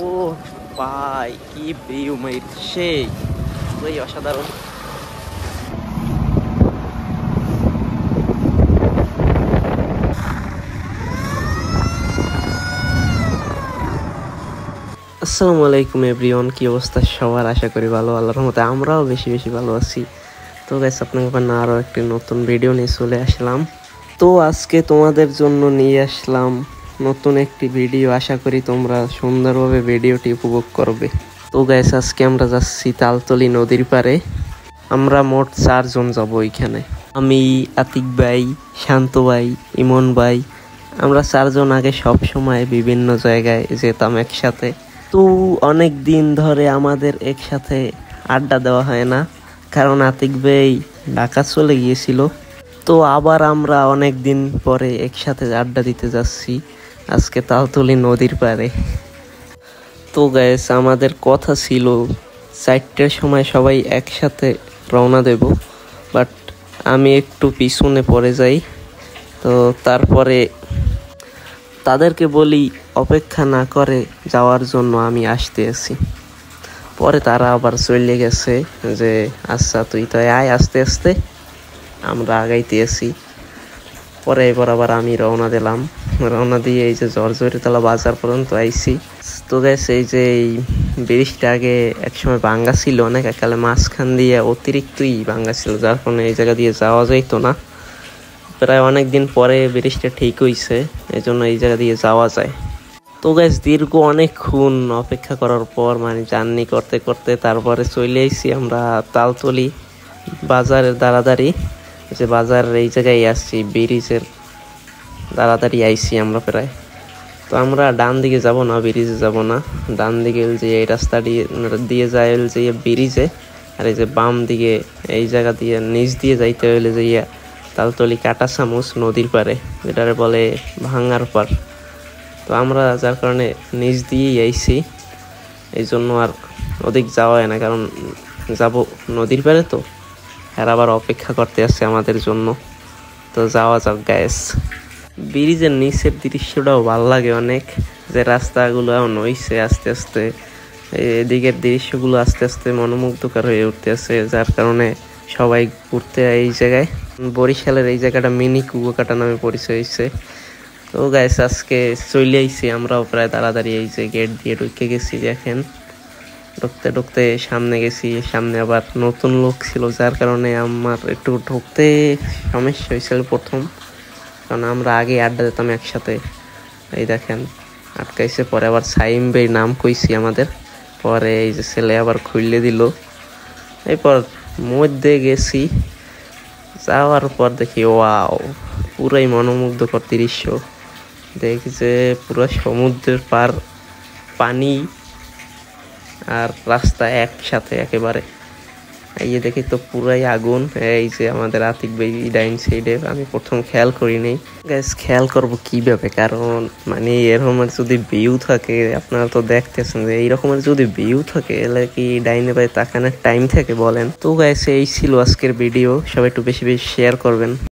ও ভাই, কি ভিউ মেট, সেই ওই অসাধারণ। আসসালামু আলাইকুম এভরিওয়ান, কি অবস্থা সবার? আশা করি ভালো, আল্লাহর রহমতে আমরাও বেশি বেশি ভালো আছি। তো গাইস, আপনাকে আরও একটি নতুন ভিডিও নিয়ে চলে আসলাম। তো আজকে তোমাদের জন্য নিয়ে আসলাম নতুন একটি ভিডিও। আশা করি তোমরা সুন্দরভাবে ভিডিওটি উপভোগ করবে। তো গাইস, আজকে আমরা যাচ্ছি তালতলি নদীর পাড়ে। আমরা মোট 4 জন যাব ওইখানে। আমি, আতিক ভাই, শান্ত ভাই, ইমন ভাই। আমরা 4 জন আগে সব সময় বিভিন্ন জায়গায় যেতাম একসাথে। তো অনেক দিন ধরে আমাদের একসাথে আড্ডা দেওয়া হয় না, কারণ আতিক ভাই ঢাকা চলে গিয়েছিল। তো আবার আমরা অনেক দিন পরে একসাথে আড্ডা দিতে যাচ্ছি আজকে তালতলি নদীর পাড়ে। তো গাইস, আমাদের কথা ছিল 4টার সময় সবাই একসাথে রওনা দেব, বাট আমি একটু পিছনে পড়ে যাই। তো তারপরে তাদেরকে বলি অপেক্ষা না করে যাওয়ার জন্য, আমি আসতে আছি। পরে তারা আবার চলে গেছে যে আচ্ছা তুই তো আয়, আস্তে আস্তে আমরা আগাইতে আছি। পরে এবার আবার আমি রওনা দিয়ে এই যে জর্জরিতলা বাজার পর্যন্ত আইছি। তো গেছে এই যে এই ব্রিজটা আগে একসময় ভাঙ্গা ছিল, অনেক একালে মাঝখান দিয়ে অতিরিক্তই ভাঙ্গা ছিল, যার কারণে এই জায়গা দিয়ে যাওয়া যাইতো না। প্রায় অনেক দিন পরে ব্রিজটা ঠিক হইছে, এই জন্য এই জায়গা দিয়ে যাওয়া যায়। তো গাইস, দীর্ঘ অনেকক্ষণ অপেক্ষা করার পর, মানে জার্নি করতে করতে তারপরে চলে আইছি আমরা তালতলি বাজারের দাঁড়াদাঁড়ি। যে বাজারের এই জায়গায় আসছি, ব্রিজের দাঁড়াদাঁড়ি আইছি আমরা প্রায়। তো আমরা ডান দিকে যাব না, ব্রিজে যাব না। ডান দিকে যে এই রাস্তা দিয়ে যায় যে ব্রিজে, আর এই যে বাম দিকে এই জায়গা দিয়ে নিচ দিয়ে যাইতে হইলে যে তালতলি কাটা চামচ নদীর পাড়ে, যেটারে বলে ভাঙার পাড়। তো আমরা যার কারণে নিচ দিয়েই আইছি, এই জন্য আর ওদিক যাওয়া হয় না, কারণ যাব নদীর পাড়ে। তো আর আবার অপেক্ষা করতে আসছে আমাদের জন্য। তো যাওয়া যাক গাইস। ব্রিজের নিচের দৃশ্যটাও ভালো লাগে অনেক, যে রাস্তাগুলো নইছে আস্তে আস্তে, এদিকের দৃশ্যগুলো আস্তে আস্তে মনোমুগ্ধকর হয়ে উঠতেছে, যার কারণে সবাই ঘুরতে এই জায়গায়। বরিশালের এই জায়গাটা মিনি কুয়াকাটা নামে পরিচয় হয়েছে। তো গাইস, আজকে চলে আইছি আমরাও প্রায় তাড়াতাড়ি। এই যে গেট দিয়ে ঢুকে গেছি, দেখেন ঢুকতে ঢুকতে সামনে গেছি। সামনে আবার নতুন লোক ছিল, যার কারণে আমার একটু ঢুকতে সমস্যা হয়েছিল প্রথম, কারণ আমরা আগে আড্ডা দিতাম একসাথে। এই দেখেন আটকাইছে। পরে আবার সাইম ভাই নাম কইছি আমাদের, পরে এই যে ছেলে আবার খুললে দিল। এরপর মধ্যে গেছি, যাওয়ার পর দেখি ওয়াও, পুরাই মনোমুগ্ধকর দৃশ্য। দেখি যে পুরো সমুদ্রের পার, পানি আর রাস্তা একসাথে একেবারে। এই দেখি তো পুরাই আগুন। এই যে আমাদের আতিক ভাই ডাইন সাইডে, আমি প্রথম খেয়াল করিনি। গাইস, খেয়াল করবো কিভাবে, কারণ মানে এরকমের যদি ভিউ থাকে, আপনারা তো দেখতেছেন যে এইরকমের যদি ভিউ থাকে, এলে কি ডাইনে বাই তাকানোর টাইম থাকে বলেন? তো গাইস, এই ছিল আজকের ভিডিও। সবাই একটু বেশি বেশি শেয়ার করবেন।